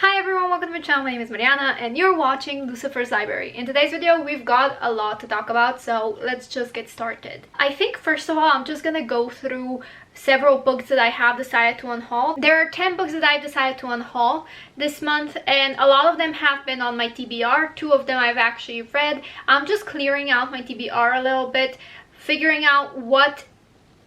Hi everyone, welcome to my channel. My name is Mariana and you're watching Lucifer's Library. In today's video, we've got a lot to talk about, so let's just get started. I think first of all, I'm just gonna go through several books that I have decided to unhaul. There are 10 books that I've decided to unhaul this month, and a lot of them have been on my TBR. 2 of them I've actually read. I'm just clearing out my TBR a little bit, figuring out what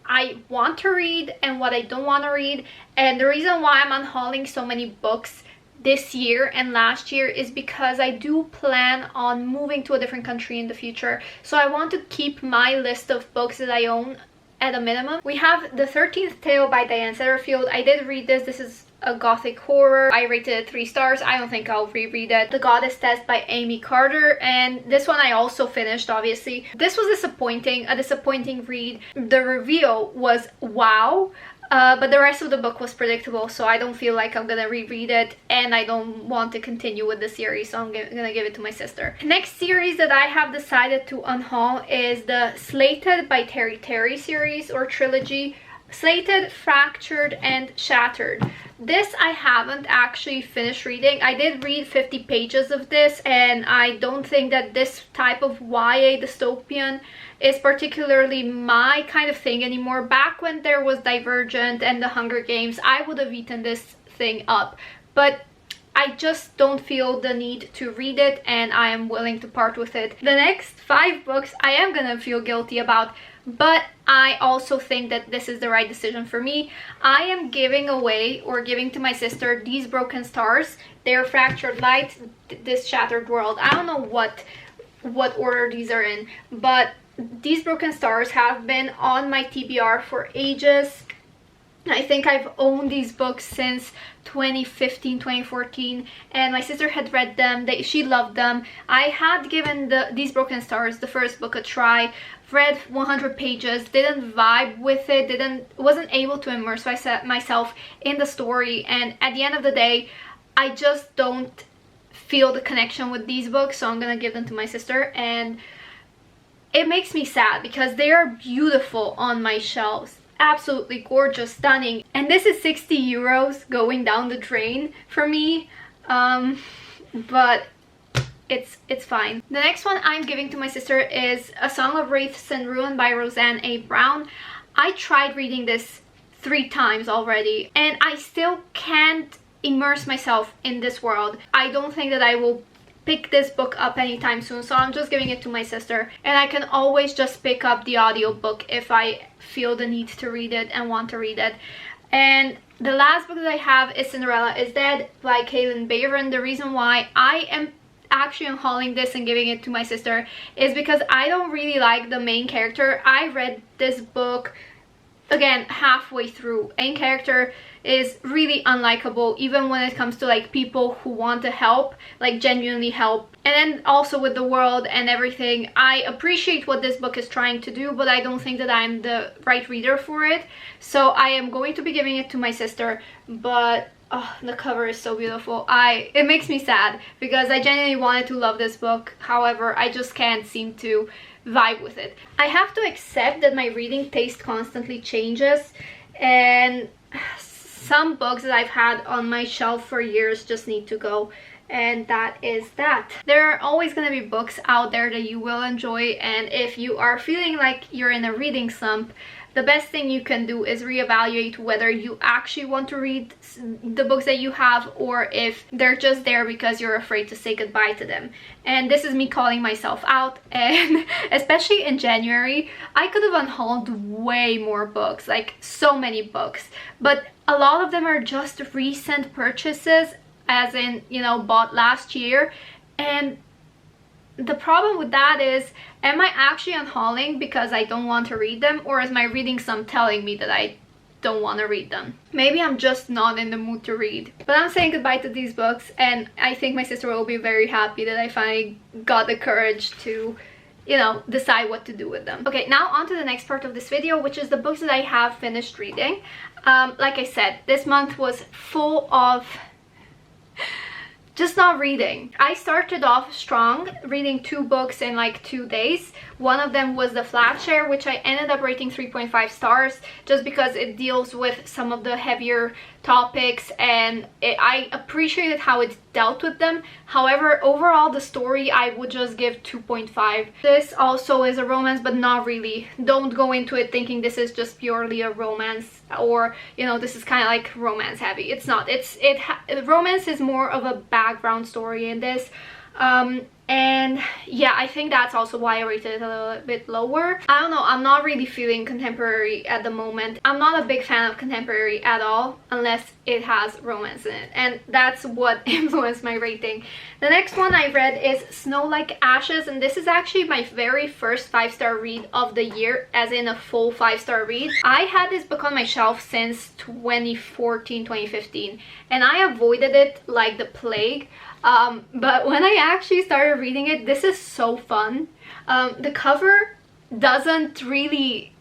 I want to read and what I don't want to read. And the reason why I'm unhauling so many books this year and last year is because I do plan on moving to a different country in the future. So I want to keep my list of books that I own at a minimum. We have The 13th Tale by Diane Setterfield. I did read this. This is a gothic horror. I rated it 3 stars. I don't think I'll reread it. The Goddess Test by Amy Carter, and this one I also finished, obviously. This was disappointing, a disappointing read. The reveal was wow, but the rest of the book was predictable, so I don't feel like I'm gonna reread it, and I don't want to continue with the series, so I'm gonna give it to my sister. Next series that I have decided to unhaul is the Slated by Terry series or trilogy. Slated, Fractured, and Shattered. This I haven't actually finished reading. I did read 50 pages of this, and I don't think that this type of YA dystopian is particularly my kind of thing anymore. Back when there was Divergent and The Hunger Games, I would have eaten this thing up, but I just don't feel the need to read it, and I am willing to part with it. The next 5 books I am gonna feel guilty about, but I also think that this is the right decision for me. I am giving away, or giving to my sister, These Broken Stars. They're Fractured Light, This Shattered World. I don't know what order these are in, but These Broken Stars have been on my TBR for ages. I think I've owned these books since 2015, 2014, and my sister had read them. She loved them. I had given These Broken Stars, the first book, a try. Read 100 pages, didn't vibe with it, wasn't able to immerse myself in the story, and at the end of the day, I just don't feel the connection with these books, so I'm gonna give them to my sister. And it makes me sad because they are beautiful on my shelves. Absolutely gorgeous, stunning, and this is 60 euros going down the drain for me, but it's fine. The next one I'm giving to my sister is A Song of Wraiths and Ruin by Roseanne A. Brown. I tried reading this 3 times already, and I still can't immerse myself in this world. I don't think that I will pick this book up anytime soon, so I'm just giving it to my sister, and I can always just pick up the audiobook if I feel the need to read it and want to read it. And the last book that I have is Cinderella is Dead by Kailyn. The reason why I am actually unhauling this and giving it to my sister is because I don't really like the main character. I read this book again halfway through. Main character is really unlikable, even when it comes to like people who want to help, like genuinely help. And then also with the world and everything, I appreciate what this book is trying to do, but I don't think that I'm the right reader for it, so I am going to be giving it to my sister. But oh, the cover is so beautiful. It makes me sad because I genuinely wanted to love this book. However, I just can't seem to vibe with it. I have to accept that my reading taste constantly changes, and some books that I've had on my shelf for years just need to go, and that is that. There are always going to be books out there that you will enjoy, and if you are feeling like you're in a reading slump, the best thing you can do is reevaluate whether you actually want to read the books that you have, or if they're just there because you're afraid to say goodbye to them. And this is me calling myself out, and especially in January, I could have unhauled way more books, like so many books, but a lot of them are just recent purchases, as in, you know, bought last year. And the problem with that is, am I actually unhauling because I don't want to read them, or is my reading slump telling me that I don't want to read them? Maybe I'm just not in the mood to read. But I'm saying goodbye to these books, and I think my sister will be very happy that I finally got the courage to, you know, decide what to do with them. Okay, now on to the next part of this video, which is the books that I have finished reading. Like I said, this month was full of just not reading. I started off strong, reading 2 books in like 2 days. One of them was The Flat Share, which I ended up rating 3.5 stars just because it deals with some of the heavier topics, and I appreciated how it dealt with them. However, overall the story I would just give 2.5. This also is a romance, but not really. Don't go into it thinking this is just purely a romance, or you know, this is kind of like romance heavy. It's not. Romance is more of a background story in this. And yeah, I think that's also why I rated it a little bit lower. I don't know, I'm not really feeling contemporary at the moment. I'm not a big fan of contemporary at all, unless it has romance in it, and that's what influenced my rating. The next one I read is Snow Like Ashes, and this is actually my very first 5-star read of the year, as in a full 5-star read. I had this book on my shelf since 2014, 2015, and I avoided it like the plague. But when I actually started reading it, this is so fun. The cover doesn't really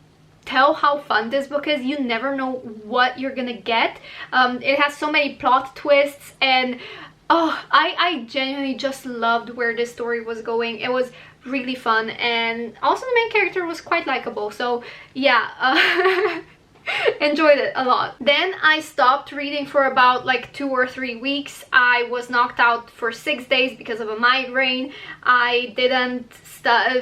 tell how fun this book is. You never know what you're gonna get. It has so many plot twists, and oh, I genuinely just loved where this story was going. It was really fun, and also the main character was quite likable, so yeah. Enjoyed it a lot. Then I stopped reading for about like 2 or 3 weeks. I was knocked out for 6 days because of a migraine. I didn't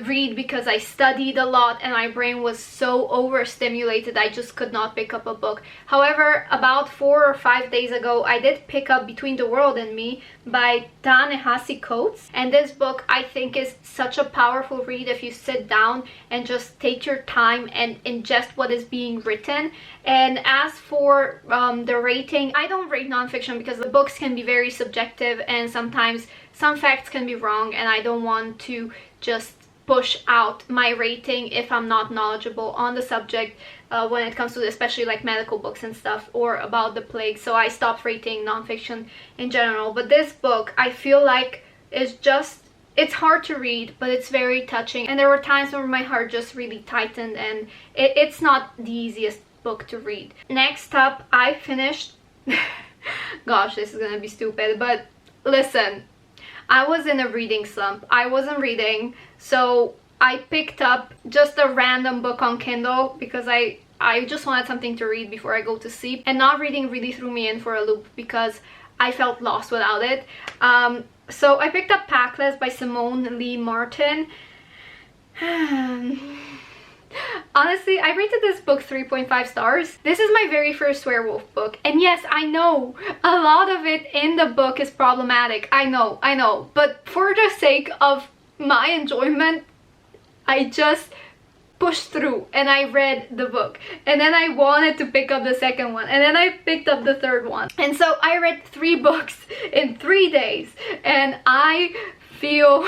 read because I studied a lot, and my brain was so overstimulated I just could not pick up a book. However, about 4 or 5 days ago, I did pick up Between the World and Me by Ta-Nehisi Coates, and this book I think is such a powerful read if you sit down and just take your time and ingest what is being written. And as for the rating, I don't rate nonfiction because the books can be very subjective, and sometimes some facts can be wrong, and I don't want to just push out my rating if I'm not knowledgeable on the subject when it comes to especially like medical books and stuff, or about the plague. So I stopped rating nonfiction in general. But this book, I feel like, is just, it's hard to read, but it's very touching, and there were times where my heart just really tightened, and it's not the easiest book to read. Next up, I finished gosh, this is gonna be stupid, but listen, I was in a reading slump. I wasn't reading, so I picked up just a random book on Kindle because I just wanted something to read before I go to sleep, and not reading really threw me in for a loop because I felt lost without it. So I picked up Packless by Simone Lee Martin. Honestly, I rated this book 3.5 stars. This is my very first werewolf book, and yes, I know a lot of it in the book is problematic. I know, but for the sake of my enjoyment, I just pushed through and I read the book, and then I wanted to pick up the second one, and then I picked up the third one, and so I read 3 books in 3 days, and I feel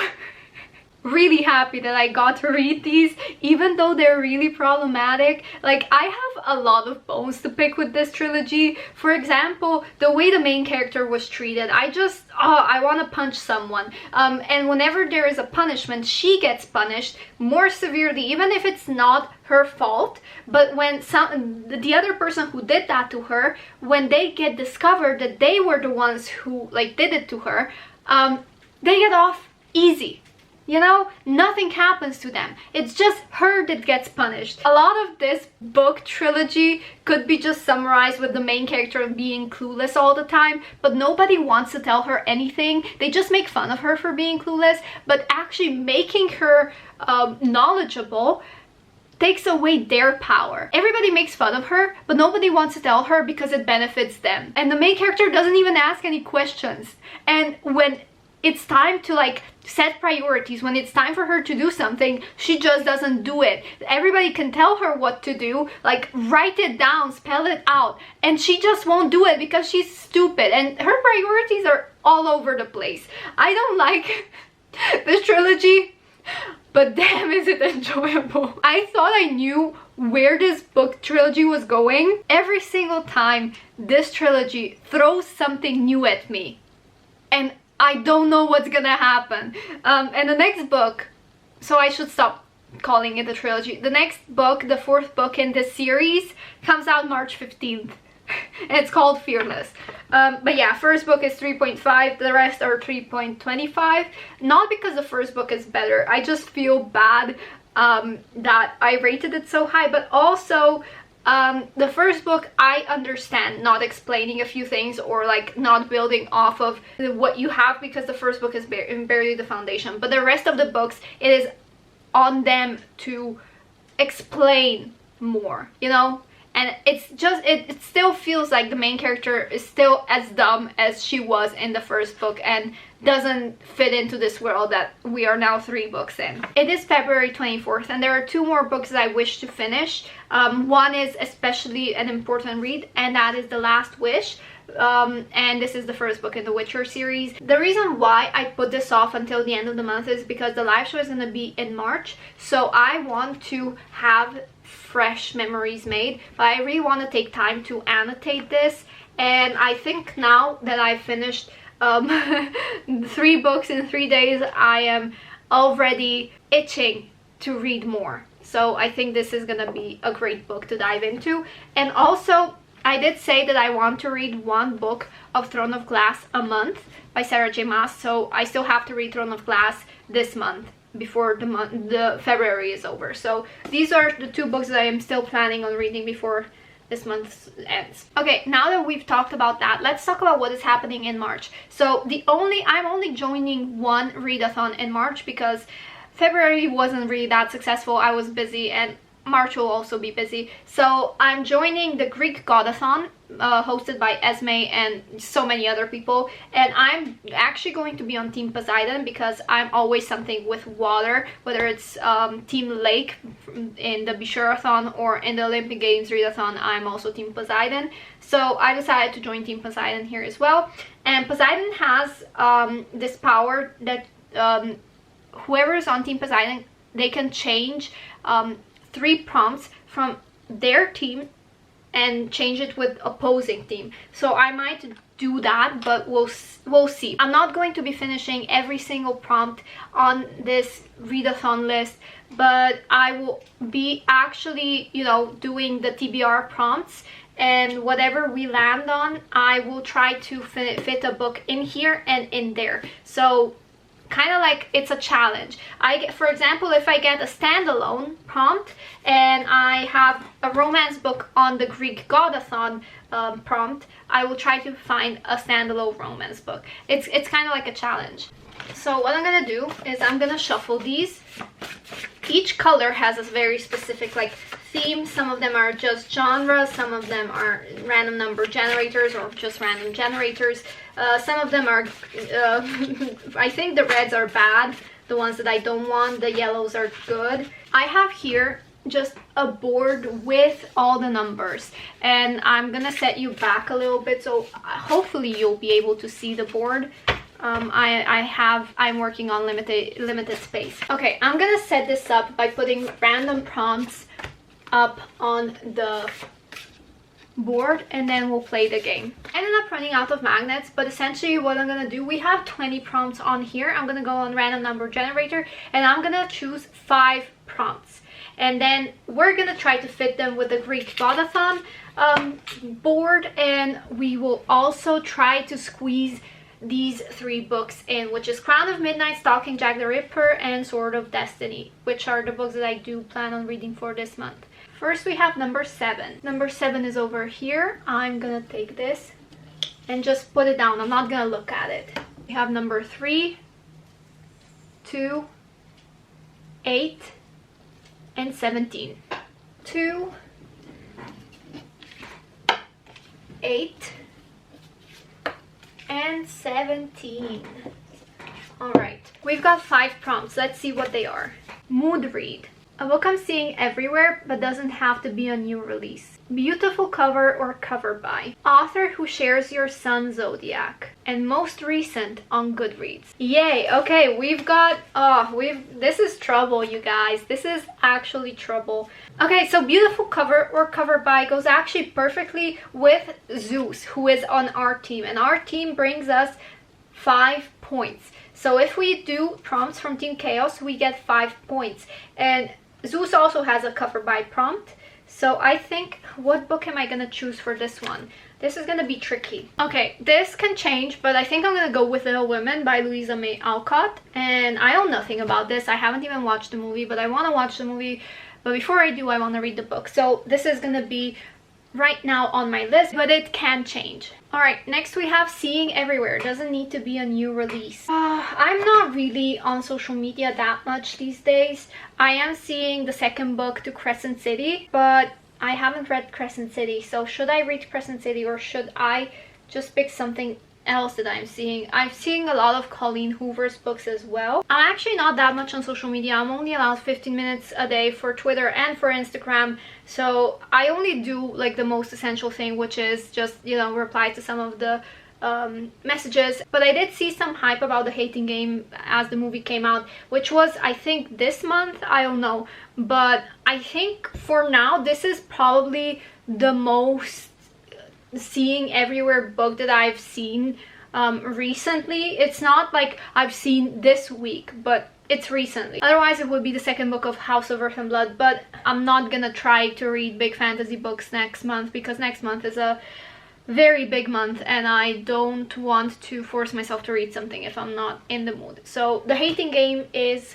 really happy that I got to read these, even though they're really problematic. Like, I have a lot of bones to pick with this trilogy. For example, the way the main character was treated, I want to punch someone. And whenever there is a punishment, she gets punished more severely, even if it's not her fault. But when the other person who did that to her, when they get discovered that they were the ones who like did it to her, they get off easy. You know, nothing happens to them. It's just her that gets punished. A lot of this book trilogy could be just summarized with the main character being clueless all the time, but nobody wants to tell her anything. They just make fun of her for being clueless, but actually making her knowledgeable takes away their power. Everybody makes fun of her, but nobody wants to tell her because it benefits them. And the main character doesn't even ask any questions. And when it's time to like set priorities, when it's time for her to do something, she just doesn't do it. Everybody can tell her what to do, like write it down, spell it out, and she just won't do it because she's stupid, and her priorities are all over the place. I don't like this trilogy, but damn is it enjoyable. I thought I knew where this book trilogy was going. Every single time this trilogy throws something new at me, and I don't know what's gonna happen. And the next book, so I should stop calling it a trilogy. The next book, the 4th book in this series, comes out March 15th. And it's called Fearless. But yeah, first book is 3.5, the rest are 3.25. Not because the first book is better, I just feel bad that I rated it so high, but also The first book, I understand not explaining a few things or like not building off of what you have, because the first book is barely the foundation, but the rest of the books, it is on them to explain more, you know. And it's just, it still feels like the main character is still as dumb as she was in the first book and doesn't fit into this world that we are now 3 books in. It is February 24th and there are 2 more books that I wish to finish. One is especially an important read, and that is The Last Wish. And this is the first book in the Witcher series. The reason why I put this off until the end of the month is because the live show is going to be in March, so I want to have fresh memories made, but I really want to take time to annotate this. And I think now that I've finished 3 books in 3 days, I am already itching to read more. So I think this is gonna be a great book to dive into. And also, I did say that I want to read 1 book of Throne of Glass a month by Sarah J Maas, so I still have to read Throne of Glass this month before the February is over. So these are the 2 books that I am still planning on reading before this month ends. Okay, now that we've talked about that, let's talk about what is happening in March. So I'm only joining 1 readathon in March because February wasn't really that successful. I was busy, and March will also be busy. So I'm joining the GreekGodAthon, hosted by Esme and so many other people, and I'm actually going to be on Team Poseidon because I'm always something with water, whether it's Team Lake in the Bishurathon or in the Olympic Games readathon. I'm also Team Poseidon, so I decided to join Team Poseidon here as well. And Poseidon has this power that whoever is on Team Poseidon, they can change 3 prompts from their team and change it with opposing team. So I might do that, but we'll see. I'm not going to be finishing every single prompt on this readathon list, but I will be actually, you know, doing the TBR prompts, and whatever we land on, I will try to fit a book in here and in there. So kind of like it's a challenge. For example, if I get a standalone prompt and I have a romance book on the GreekGodAthon prompt, I will try to find a standalone romance book. It's kind of like a challenge. So what I'm gonna do is I'm gonna shuffle these. Each color has a very specific like theme. Some of them are just genres, some of them are random number generators or just random generators. Some of them are, I think the reds are bad, the ones that I don't want. The yellows are good. I have here just a board with all the numbers, and I'm gonna set you back a little bit so hopefully you'll be able to see the board. I'm working on limited space. Okay, I'm gonna set this up by putting random prompts up on the board, and then we'll play the game. I ended up running out of magnets, but essentially what I'm gonna do, we have 20 prompts on here. I'm gonna go on random number generator and I'm gonna choose 5 prompts, and then we're gonna try to fit them with the GreekGodAthon board, and we will also try to squeeze these 3 books in, which is Crown of Midnight, Stalking Jack the Ripper, and Sword of Destiny, which are the books that I do plan on reading for this month. First we have number 7. Number 7 is over here. I'm gonna take this and just put it down. I'm not gonna look at it. We have number 3, 2, 8, and 17. 2, 8, and 17. Alright, we've got 5 prompts. Let's see what they are. Mood read. A book I'm seeing everywhere but doesn't have to be a new release. Beautiful cover or cover by. Author who shares your sun zodiac. And most recent on Goodreads. Yay, okay, we've got, this is trouble, you guys. This is actually trouble. Okay, so beautiful cover or cover by goes actually perfectly with Zeus, who is on our team. And our team brings us 5 points. So if we do prompts from Team Chaos, we get 5 points. And Zeus also has a cover by prompt. So I think, what book am I gonna choose for this one? This is gonna be tricky. Okay, this can change, but I think I'm gonna go with Little Women by Louisa May Alcott. And I know nothing about this. I haven't even watched the movie, but I want to watch the movie. But before I do, I want to read the book. So this is gonna be right now on my list, but it can change. All right, next we have Seeing Everywhere. Doesn't need to be a new release. I'm not really on social media that much these days. I am seeing the second book to Crescent City, but I haven't read Crescent City. So should I read Crescent City, or should I just pick something else that I'm seeing? I'm seeing a lot of Colleen Hoover's books as well. I'm actually not that much on social media. I'm only allowed 15 minutes a day for Twitter and for Instagram, so I only do like the most essential thing, which is just, you know, reply to some of the messages. But I did see some hype about The Hating Game as the movie came out, which was, I think, this month. I don't know, but I think for now this is probably the most Seeing Everywhere book that I've seen recently. It's not like I've seen this week, but it's recently. Otherwise it would be the second book of House of Earth and Blood, but I'm not gonna try to read big fantasy books next month, because next month is a very big month and I don't want to force myself to read something if I'm not in the mood. So The Hating Game is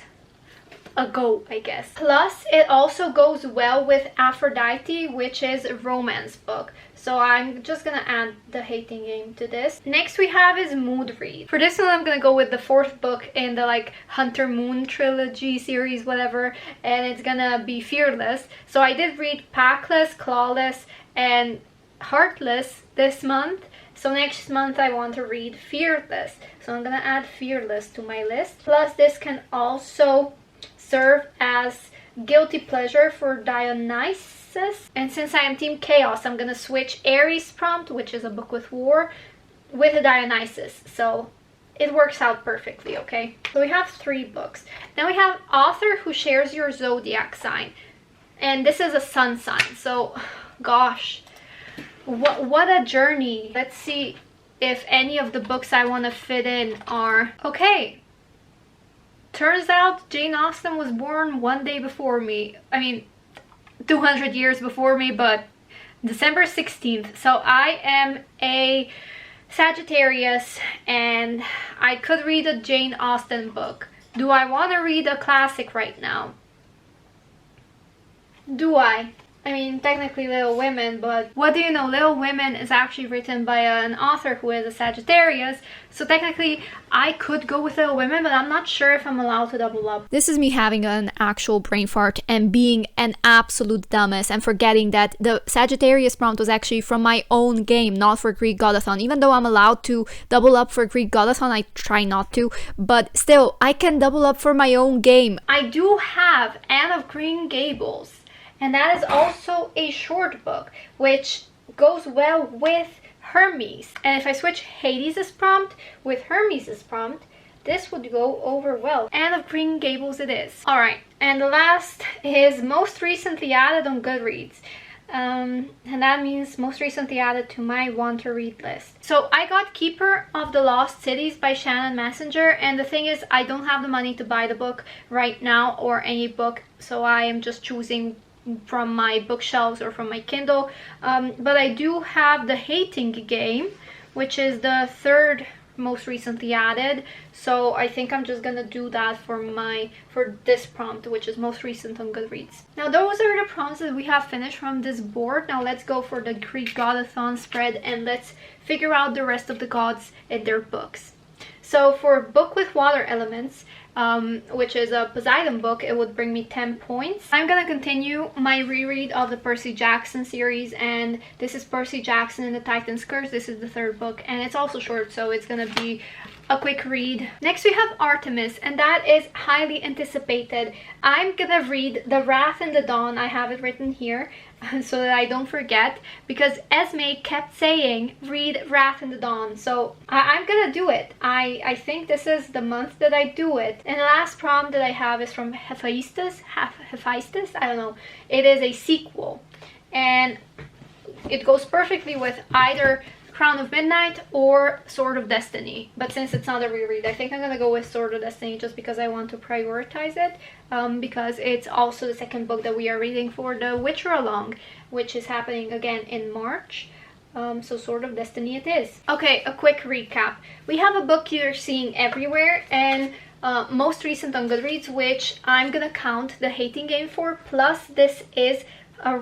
a go, I guess. Plus it also goes well with Aphrodite, which is a romance book, so I'm just gonna add The Hating Game to this. Next we have is Mood Read. For this one I'm gonna go with the fourth book in the like Hunter Moon trilogy series, whatever, and it's gonna be Fearless. So I did read Packless, Clawless and Heartless this month, so next month I want to read Fearless, so I'm gonna add Fearless to my list. Plus this can also serve as guilty pleasure for Dionysus, and since I am Team Chaos, I'm gonna switch Aries Prompt, which is a book with war, with a Dionysus, so it works out perfectly. Okay, so we have 3 books. Then we have Author Who Shares Your Zodiac Sign, and this is a sun sign, so gosh, what a journey. Let's see if any of the books I want to fit in are okay. Turns out Jane Austen was born one day before me. I mean, 200 years before me, but December 16th. So I am a Sagittarius and I could read a Jane Austen book. Do I want to read a classic right now? Do I? I mean, technically Little Women, but what do you know? Little Women is actually written by an author who is a Sagittarius, so technically I could go with Little Women, but I'm not sure if I'm allowed to double up. This is me having an actual brain fart and being an absolute dumbass and forgetting that the Sagittarius prompt was actually from my own game, not for GreekGodAthon. Even though I'm allowed to double up for GreekGodAthon, I try not to, but still, I can double up for my own game. I do have Anne of Green Gables, and that is also a short book, which goes well with Hermes. And if I switch Hades' prompt with Hermes' prompt, this would go over well. Anne of Green Gables it is. Alright, and the last is most recently added on Goodreads. And that means most recently added to my want to read list. So I got Keeper of the Lost Cities by Shannon Messenger, and the thing is I don't have the money to buy the book right now or any book, so I am just choosing from my bookshelves or from my Kindle, but I do have The Hating Game, which is the third most recently added, so I think I'm just gonna do that for this prompt, which is most recent on Goodreads. Now those are the prompts that we have finished from this board. Now let's go for the GreekGodAthon spread and let's figure out the rest of the gods and their books. So for Book with Water Elements, which is a Poseidon book, it would bring me 10 points. I'm gonna continue my reread of the Percy Jackson series, and this is Percy Jackson and the Titan's Curse. This is the third book, and it's also short, so it's gonna be a quick read. Next we have Artemis, and that is highly anticipated. I'm gonna read The Wrath in the Dawn. I have it written here so that I don't forget, because Esme kept saying read Wrath in the Dawn, so I'm gonna do it. I think this is the month that I do it. And the last prompt that I have is from Hephaestus, I don't know. It is a sequel and it goes perfectly with either Crown of Midnight or Sword of Destiny, but since it's not a reread, I think I'm gonna go with Sword of Destiny just because I want to prioritize it, because it's also the second book that we are reading for the Witcheralong, which is happening again in March. So Sword of Destiny it is. Okay, a quick recap. We have a book you're seeing everywhere, and most recent on Goodreads, which I'm gonna count The Hating Game for, plus this is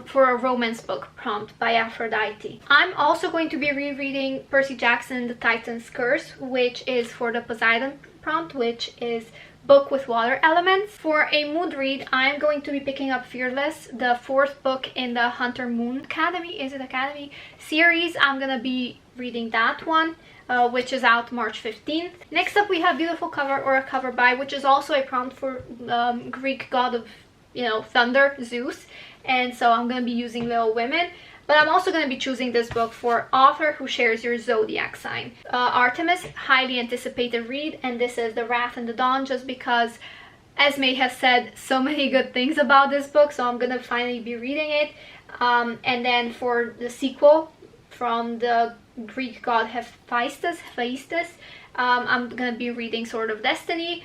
for a romance book prompt by Aphrodite. I'm also going to be rereading Percy Jackson The Titan's Curse, which is for the Poseidon prompt, which is book with water elements. For a mood read, I'm going to be picking up Fearless, the 4th book in the Hunter Moon Academy, is it Academy? Series. I'm gonna be reading that one, which is out March 15th. Next up we have Beautiful Cover or a Cover By, which is also a prompt for Greek god of, you know, thunder, Zeus. And so I'm going to be using Little Women. But I'm also going to be choosing this book for author who shares your zodiac sign. Artemis, highly anticipated read, and this is The Wrath and the Dawn, just because Esme has said so many good things about this book, so I'm going to finally be reading it. And then for the sequel from the Greek god Hephaestus, I'm going to be reading Sword of Destiny.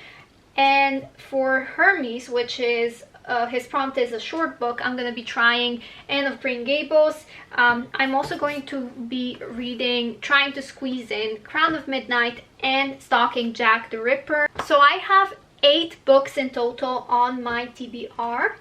And for Hermes, which is his prompt is a short book, I'm going to be trying Anne of Green Gables. I'm also going to be trying to squeeze in Crown of Midnight and Stalking Jack the Ripper. So I have 8 books in total on my TBR,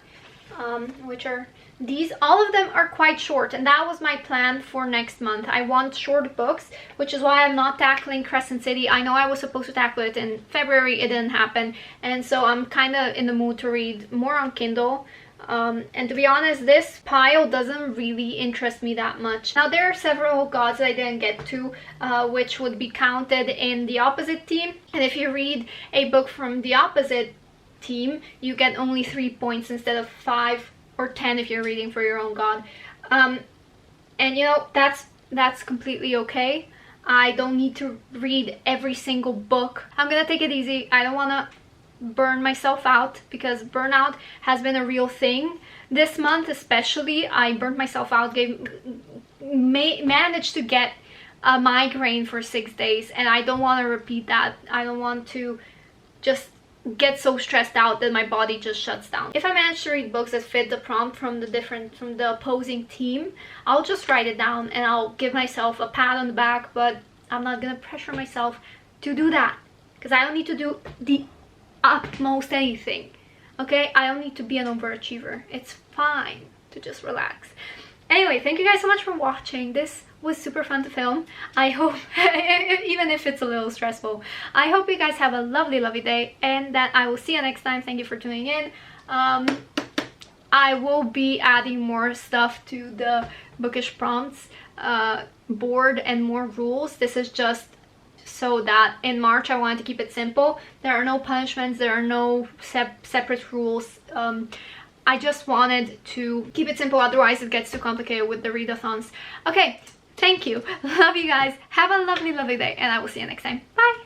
which are these. All of them are quite short, and that was my plan for next month. I want short books, which is why I'm not tackling Crescent City. I know I was supposed to tackle it in February, it didn't happen, and so I'm kind of in the mood to read more on Kindle. And to be honest, this pile doesn't really interest me that much. Now, there are several gods that I didn't get to, which would be counted in the opposite team, and if you read a book from the opposite team, you get only 3 points instead of 5 or 10 if you're reading for your own god. And you know, that's completely okay. I don't need to read every single book. I'm gonna take it easy. I don't want to burn myself out, because burnout has been a real thing this month. Especially, I burned myself out, managed to get a migraine for 6 days, and I don't want to repeat that. I don't want to just get so stressed out that my body just shuts down. If I manage to read books that fit the prompt from the opposing team, I'll just write it down and I'll give myself a pat on the back, but I'm not gonna pressure myself to do that, because I don't need to do the utmost anything, okay? I don't need to be an overachiever. It's fine to just relax. Anyway, thank you guys so much for watching. This was super fun to film. I hope, even if it's a little stressful, I hope you guys have a lovely day, and that I will see you next time. Thank you for tuning in. I will be adding more stuff to the bookish prompts board and more rules. This is just so that in March I wanted to keep it simple. There are no punishments, there are no separate rules. I just wanted to keep it simple, otherwise it gets too complicated with the readathons. Okay, thank you. Love you guys. Have a lovely day, and I will see you next time. Bye!